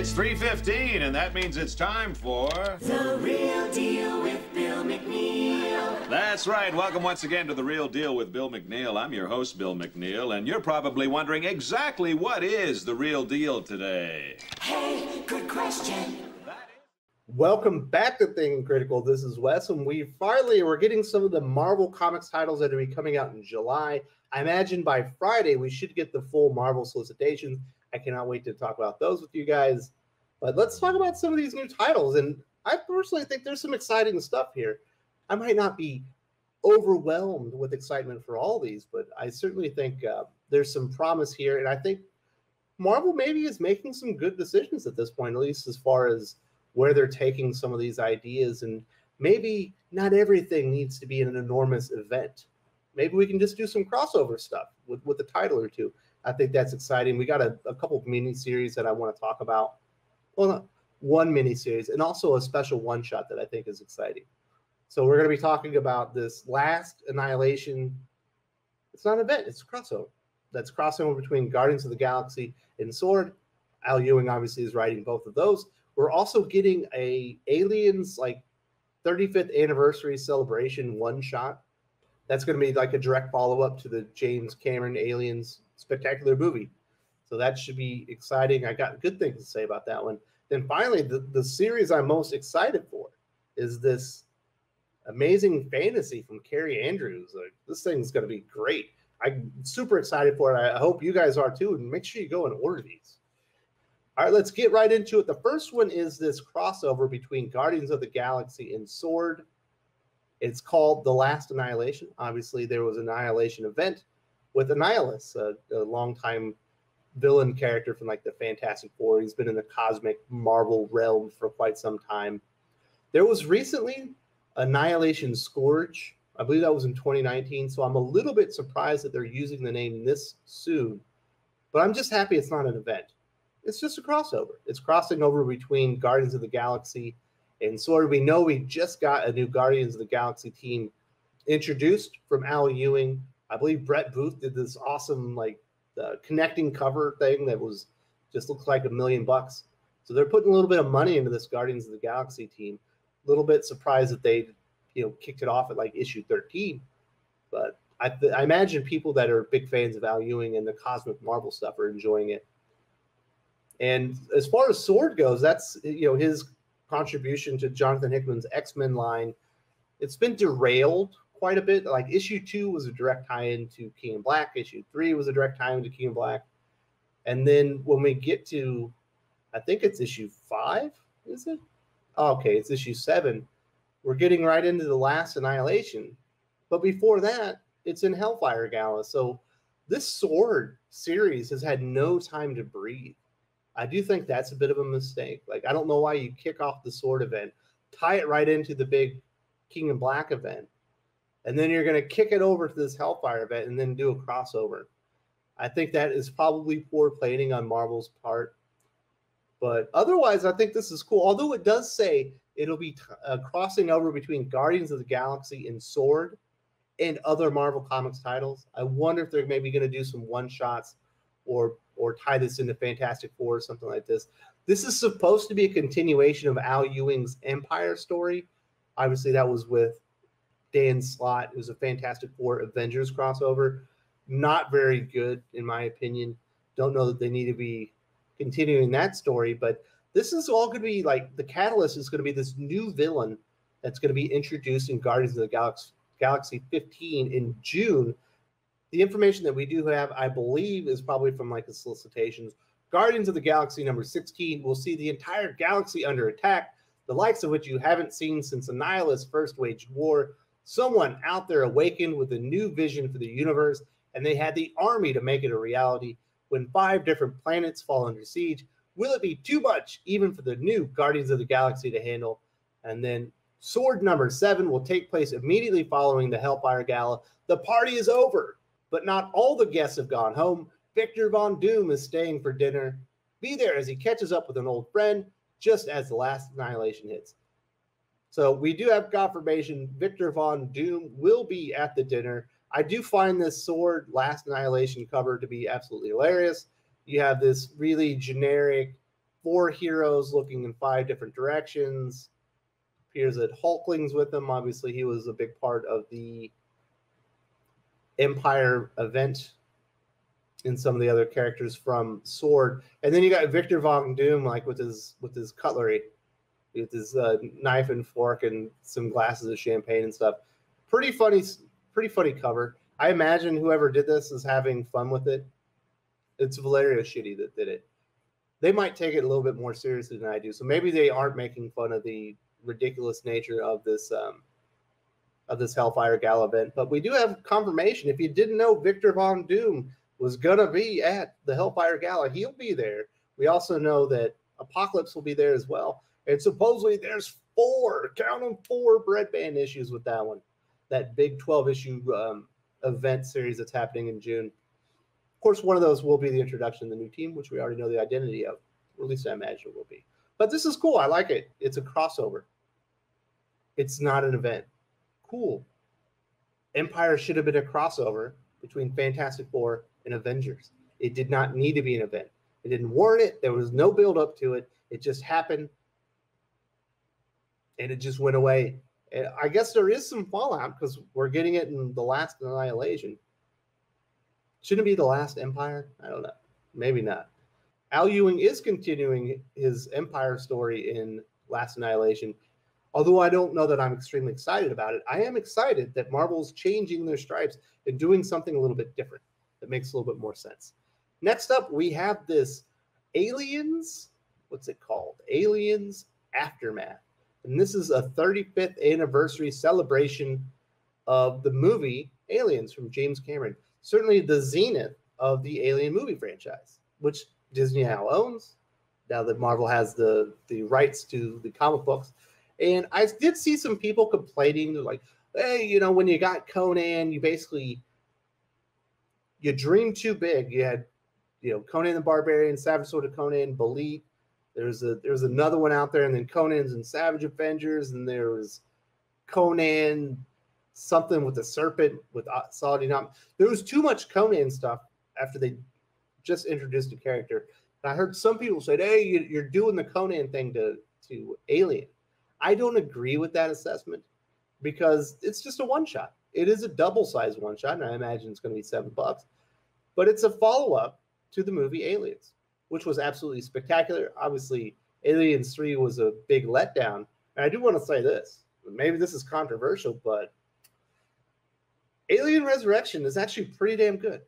It's 3:15, and that means it's time for... The Real Deal with Bill McNeil. That's right. Welcome once again to The Real Deal with Bill McNeil. I'm your host, Bill McNeil, and you're probably wondering exactly what is the real deal today. Hey, good question. Welcome back to Thinking Critical. This is Wes, and we're getting some of the Marvel Comics titles that are going to be coming out in July. I imagine by Friday we should get the full Marvel solicitations. I cannot wait to talk about those with you guys. But let's talk about some of these new titles. And I personally think there's some exciting stuff here. I might not be overwhelmed with excitement for all these, but I certainly think there's some promise here. And I think Marvel maybe is making some good decisions at this point, at least as far as where they're taking some of these ideas. And maybe not everything needs to be an enormous event. Maybe we can just do some crossover stuff with a title or two. I think that's exciting. We got a couple of mini-series that I want to talk about. Well, not one mini-series, and also a special one-shot that I think is exciting. So we're going to be talking about this Last Annihilation. It's not an event. It's a crossover. That's crossover between Guardians of the Galaxy and S.W.O.R.D. Al Ewing obviously is writing both of those. We're also getting a Aliens 35th anniversary celebration one-shot. That's going to be like a direct follow-up to the James Cameron Aliens spectacular movie. So that should be exciting. I got good things to say about that one. Then finally, the series I'm most excited for is this amazing fantasy from Carrie Andrews. This thing's going to be great. I'm super excited for it. I hope you guys are too. And make sure you go and order these. All right, let's get right into it. The first one is this crossover between Guardians of the Galaxy and S.W.O.R.D. It's called The Last Annihilation. Obviously, there was an Annihilation event with Annihilus, a longtime villain character from the Fantastic Four. He's been in the cosmic Marvel realm for quite some time. There was recently Annihilation Scourge. I believe that was in 2019, so I'm a little bit surprised that they're using the name this soon. But I'm just happy it's not an event. It's just a crossover. It's crossing over between Guardians of the Galaxy and S.W.O.R.D. We know we just got a new Guardians of the Galaxy team introduced from Al Ewing. I believe Brett Booth did this awesome connecting cover thing that was just looks like $1 million. So they're putting a little bit of money into this Guardians of the Galaxy team. A little bit surprised that they kicked it off at issue 13. But I imagine people that are big fans of Al Ewing and the cosmic Marvel stuff are enjoying it. And as far as S.W.O.R.D. goes, that's his contribution to Jonathan Hickman's X-Men line. It's been derailed quite a bit. Issue 2 was a direct tie-in to King in Black. Issue 3 was a direct tie-in to King in Black. And then when we get to, I think it's issue 5, is it? Oh, okay, it's issue 7. We're getting right into the Last Annihilation. But before that, it's in Hellfire Gala. So this S.W.O.R.D. series has had no time to breathe. I do think that's a bit of a mistake. I don't know why you kick off the S.W.O.R.D. event, tie it right into the big King in Black event, and then you're going to kick it over to this Hellfire event and then do a crossover. I think that is probably poor planning on Marvel's part. But otherwise, I think this is cool. Although it does say it'll be crossing over between Guardians of the Galaxy and S.W.O.R.D. and other Marvel Comics titles. I wonder if they're maybe going to do some one-shots or tie this into Fantastic Four or something like this. This is supposed to be a continuation of Al Ewing's Empyre story. Obviously, that was with Dan Slott. It was a Fantastic Four Avengers crossover. Not very good, in my opinion. Don't know that they need to be continuing that story, but this is all going to be the catalyst is going to be this new villain that's going to be introduced in Guardians of the Galaxy 15 in June. The information that we do have, I believe, is probably from the solicitations. Guardians of the Galaxy number 16 will see the entire galaxy under attack, the likes of which you haven't seen since Annihilus first waged war. Someone out there awakened with a new vision for the universe, and they had the army to make it a reality. When 5 different planets fall under siege, will it be too much even for the new Guardians of the Galaxy to handle? And then S.W.O.R.D. number 7 will take place immediately following the Hellfire Gala. The party is over, but not all the guests have gone home. Victor Von Doom is staying for dinner. Be there as he catches up with an old friend just as the Last Annihilation hits. So we do have confirmation Victor Von Doom will be at the dinner. I do find this S.W.O.R.D. Last Annihilation cover to be absolutely hilarious. You have this really generic 4 heroes looking in 5 different directions. Appears that Hulkling's with them. Obviously, he was a big part of the Empyre event, and some of the other characters from S.W.O.R.D. And then you got Victor Von Doom, like with his cutlery, with his knife and fork and some glasses of champagne and stuff. Pretty funny cover. I imagine whoever did this is having fun with it. It's Valerio Shitty that did it. They might take it a little bit more seriously than I do. So maybe they aren't making fun of the ridiculous nature of this Hellfire Gala event. But we do have confirmation. If you didn't know Victor Von Doom was gonna be at the Hellfire Gala, he'll be there. We also know that Apocalypse will be there as well. And supposedly there's 4, count them, 4 Bread Band issues with that one. That big 12-issue event series that's happening in June. Of course, one of those will be the introduction of the new team, which we already know the identity of. Or at least I imagine it will be. But this is cool. I like it. It's a crossover. It's not an event. Cool. Empyre should have been a crossover between Fantastic Four and Avengers. It did not need to be an event. It didn't warrant it. There was no build up to it. It just happened. And it just went away. And I guess there is some fallout because we're getting it in the Last Annihilation. Shouldn't it be the Last Empyre? I don't know. Maybe not. Al Ewing is continuing his Empyre story in Last Annihilation. Although I don't know that I'm extremely excited about it, I am excited that Marvel's changing their stripes and doing something a little bit different that makes a little bit more sense. Next up, we have this Aliens, what's it called? Aliens Aftermath. And this is a 35th anniversary celebration of the movie Aliens from James Cameron. Certainly the zenith of the Alien movie franchise, which Disney now owns, now that Marvel has the rights to the comic books. And I did see some people complaining, like, hey, you know, when you got Conan, you dreamed too big. You had, you know, Conan the Barbarian, Savage Sword of Conan, Belit. There's another one out there, and then Conan's and Savage Avengers, and there was Conan something with the serpent with Saladin. There was too much Conan stuff after they just introduced a character. And I heard some people say, hey, you're doing the Conan thing to Alien. I don't agree with that assessment because it's just a one-shot. It is a double-sized one-shot, and I imagine it's going to be $7. But it's a follow-up to the movie Aliens, which was absolutely spectacular. Obviously, Aliens 3 was a big letdown. And I do want to say this. Maybe this is controversial, but Alien Resurrection is actually pretty damn good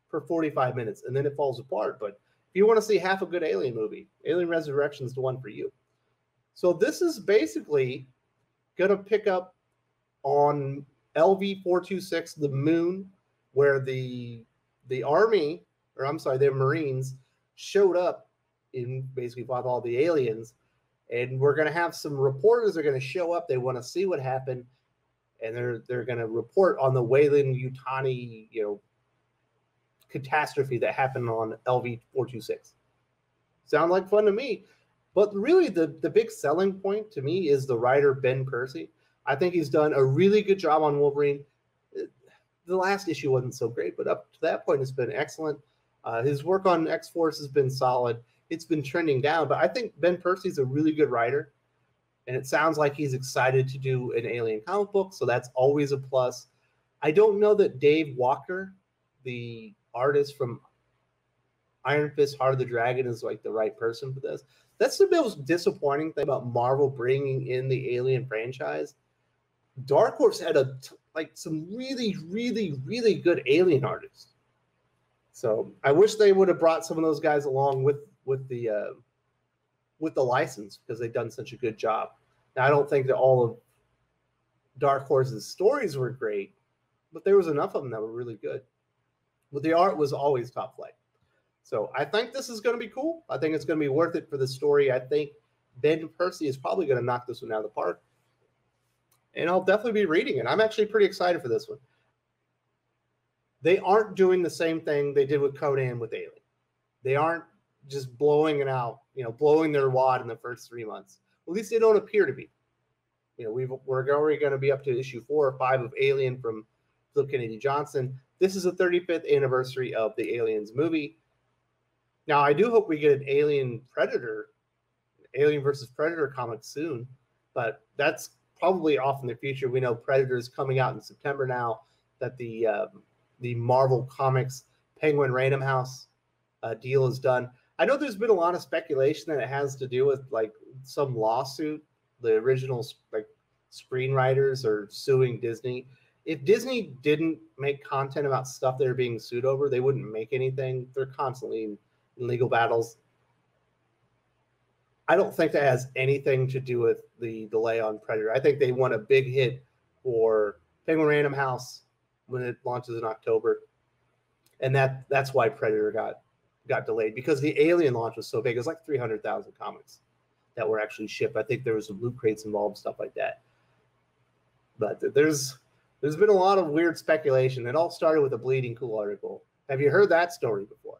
for 45 minutes, and then it falls apart. But if you want to see half a good Alien movie, Alien Resurrection is the one for you. So this is basically going to pick up on LV-426, the moon, where the army, or I'm sorry, the Marines showed up and basically fought all the aliens. And we're going to have some reporters are going to show up. They want to see what happened. And they're going to report on the Weyland-Yutani, you know, catastrophe that happened on LV-426. Sound like fun to me. But really, the big selling point to me is the writer Ben Percy. I think he's done a really good job on Wolverine. The last issue wasn't so great, but up to that point, it's been excellent. His work on X-Force has been solid. It's been trending down, but I think Ben Percy's a really good writer, and it sounds like he's excited to do an Alien comic book, so that's always a plus. I don't know that Dave Walker, the artist from Iron Fist, Heart of the Dragon, is like the right person for this. That's the most disappointing thing about Marvel bringing in the Alien franchise. Dark Horse had some really, really, really good Alien artists. So I wish they would have brought some of those guys along with the license because they've done such a good job. Now I don't think that all of Dark Horse's stories were great, but there was enough of them that were really good. But the art was always top flight. So I think this is going to be cool. I think it's going to be worth it for the story. I think Ben Percy is probably going to knock this one out of the park. And I'll definitely be reading it. I'm actually pretty excited for this one. They aren't doing the same thing they did with Conan with Alien. They aren't just blowing it out, you know, blowing their wad in the first 3 months. At least they don't appear to be. You know, we're already going to be up to issue 4 or 5 of Alien from Philip Kennedy Johnson. This is the 35th anniversary of the Aliens movie. Now, I do hope we get an Alien Predator Alien versus Predator comic soon, but that's probably off in the future. We know Predator is coming out in September now. That the Marvel Comics Penguin Random House deal is done. I know there's been a lot of speculation that it has to do with like some lawsuit. The original like screenwriters are suing Disney. If Disney didn't make content about stuff they're being sued over, they wouldn't make anything. They're constantly in legal battles. I don't think that has anything to do with the delay on Predator. I think they want a big hit for Penguin Random House when it launches in October, and that's why Predator got delayed, because the Alien launch was so big. It was like 300,000 comics that were actually shipped. I think there was some loot crates involved, stuff like that. But there's been a lot of weird speculation. It all started with a Bleeding Cool article. Have you heard that story before?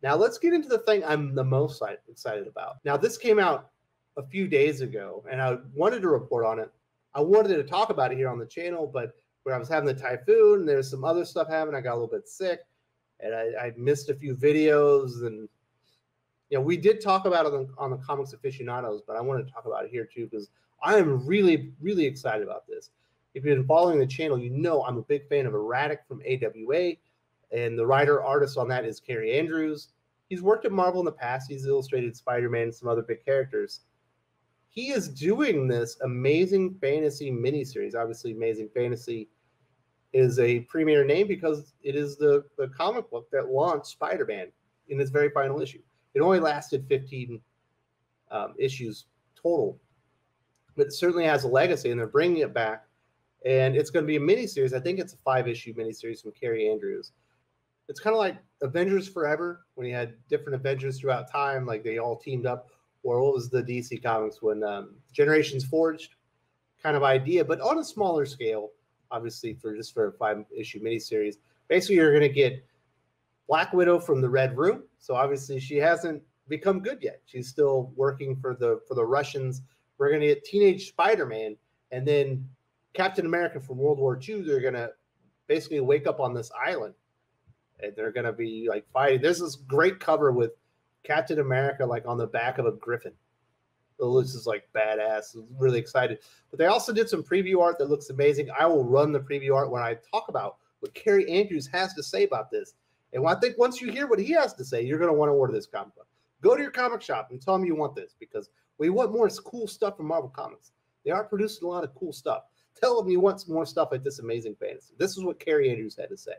Now let's get into the thing I'm the most excited about. Now this came out a few days ago, and I wanted to report on it. I wanted to talk about it here on the channel, but where I was having the typhoon, there's some other stuff happening. I got a little bit sick, and I missed a few videos. And we did talk about it on the Comics Aficionados, but I wanted to talk about it here too, because I am really, really excited about this. If you've been following the channel, you know I'm a big fan of Erratic from AWA, and the writer-artist on that is Kerry Andrews. He's worked at Marvel in the past. He's illustrated Spider-Man and some other big characters. He is doing this Amazing Fantasy miniseries. Obviously, Amazing Fantasy is a premier name because it is the comic book that launched Spider-Man in its very final issue. It only lasted 15 issues total, but it certainly has a legacy, and they're bringing it back. And it's going to be a miniseries. I think it's a 5-issue miniseries from Kerry Andrews. It's kind of like Avengers Forever, when you had different Avengers throughout time, like they all teamed up. Or what was the DC Comics when Generations Forged kind of idea, but on a smaller scale, obviously for a 5-issue miniseries. Basically, you're going to get Black Widow from the Red Room. So obviously she hasn't become good yet. She's still working for the Russians. We're going to get Teenage Spider-Man, and then Captain America from World War II. They're going to basically wake up on this island, and they're going to be like fighting. There's this great cover with Captain America like on the back of a griffin. It looks just like badass. I'm really excited. But they also did some preview art that looks amazing. I will run the preview art when I talk about what Kerry Andrews has to say about this. And I think once you hear what he has to say, you're going to want to order this comic book. Go to your comic shop and tell them you want this, because we want more cool stuff from Marvel Comics. They are producing a lot of cool stuff. Tell them you want some more stuff like this Amazing Fantasy. This is what Kerry Andrews had to say.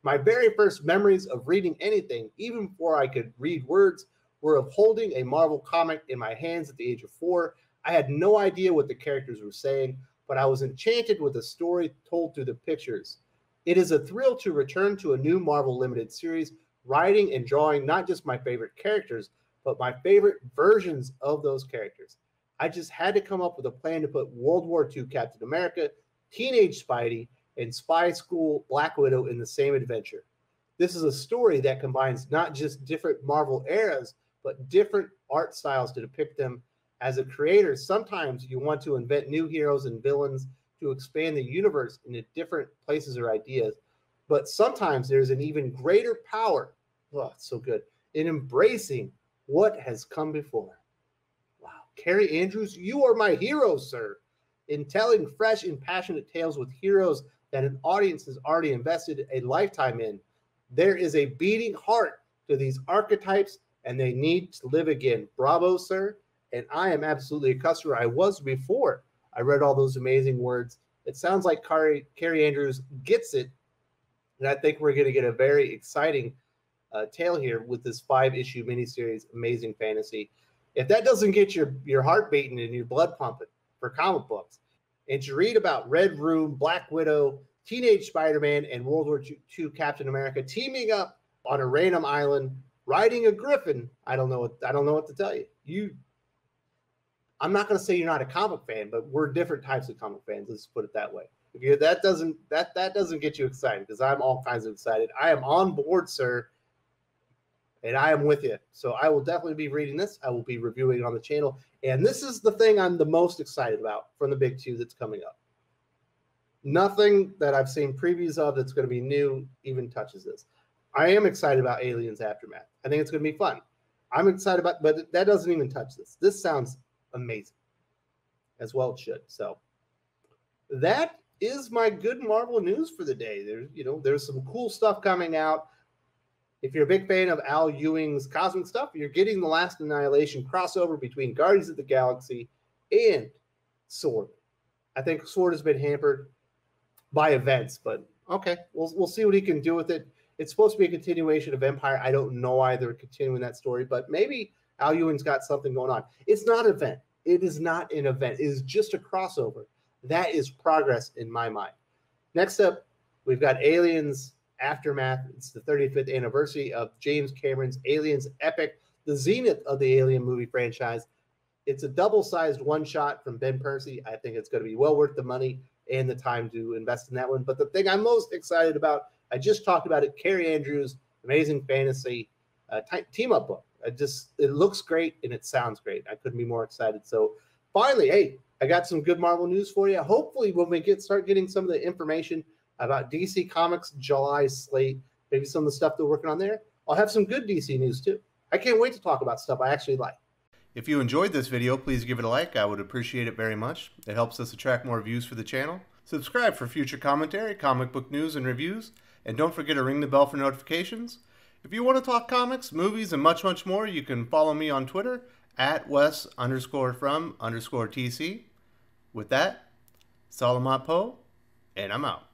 My very first memories of reading anything, even before I could read words, were of holding a Marvel comic in my hands at the age of 4. I had no idea what the characters were saying, but I was enchanted with the story told through the pictures. It is a thrill to return to a new Marvel Limited series, writing and drawing not just my favorite characters, but my favorite versions of those characters. I just had to come up with a plan to put World War II Captain America, Teenage Spidey, and Spy School Black Widow in the same adventure. This is a story that combines not just different Marvel eras, but different art styles to depict them. As a creator, sometimes you want to invent new heroes and villains to expand the universe into different places or ideas, but sometimes there's an even greater power, it's so good, in embracing what has come before. Wow, Kerry Andrews, you are my hero, sir. In telling fresh and passionate tales with heroes that an audience has already invested a lifetime in, there is a beating heart to these archetypes, and they need to live again. Bravo, sir. And I am absolutely a customer. I was before I read all those amazing words. It sounds like Kerry Andrews gets it, and I think we're going to get a very exciting tale here with this 5-issue miniseries, Amazing Fantasy. If that doesn't get your heart beating and your blood pumping for comic books, and to read about Red Room, Black Widow, Teenage Spider-Man, and World War II Captain America teaming up on a random island, riding a griffin, I don't know what to tell you. I'm not going to say you're not a comic fan, but we're different types of comic fans. Let's put it that way. If that doesn't get you excited, because I'm all kinds of excited. I am on board, sir, and I am with you. So I will definitely be reading this. I will be reviewing it on the channel. And this is the thing I'm the most excited about from the big 2 that's coming up. Nothing that I've seen previews of that's going to be new even touches this. I am excited about Aliens Aftermath. I think it's going to be fun. I'm excited about, but that doesn't even touch this. This sounds amazing, as well it should. So that is my good Marvel news for the day. There's some cool stuff coming out. If you're a big fan of Al Ewing's cosmic stuff, you're getting the Last Annihilation crossover between Guardians of the Galaxy and S.W.O.R.D. I think S.W.O.R.D has been hampered by events, but okay, we'll see what he can do with it. It's supposed to be a continuation of Empyre. I don't know why they're continuing that story, but maybe Al Ewing's got something going on. It's not an event. It is not an event. It is just a crossover. That is progress in my mind. Next up, we've got Aliens Aftermath. It's the 35th anniversary of James Cameron's Aliens epic, the zenith of the Alien movie franchise. It's a double-sized one-shot from Ben Percy. I think it's going to be well worth the money and the time to invest in that one. But the thing I'm most excited about, I just talked about it, Carrie Andrews' Amazing Fantasy team-up book. It looks great and it sounds great. I couldn't be more excited. So finally, hey, I got some good Marvel news for you. Hopefully when we start getting some of the information about DC Comics July slate, maybe some of the stuff they're working on there, I'll have some good DC news too. I can't wait to talk about stuff I actually like. If you enjoyed this video, please give it a like. I would appreciate it very much. It helps us attract more views for the channel. Subscribe for future commentary, comic book news, and reviews. And don't forget to ring the bell for notifications. If you want to talk comics, movies, and much, much more, you can follow me on Twitter at Wes_from_TC. With that, Salamat Po, and I'm out.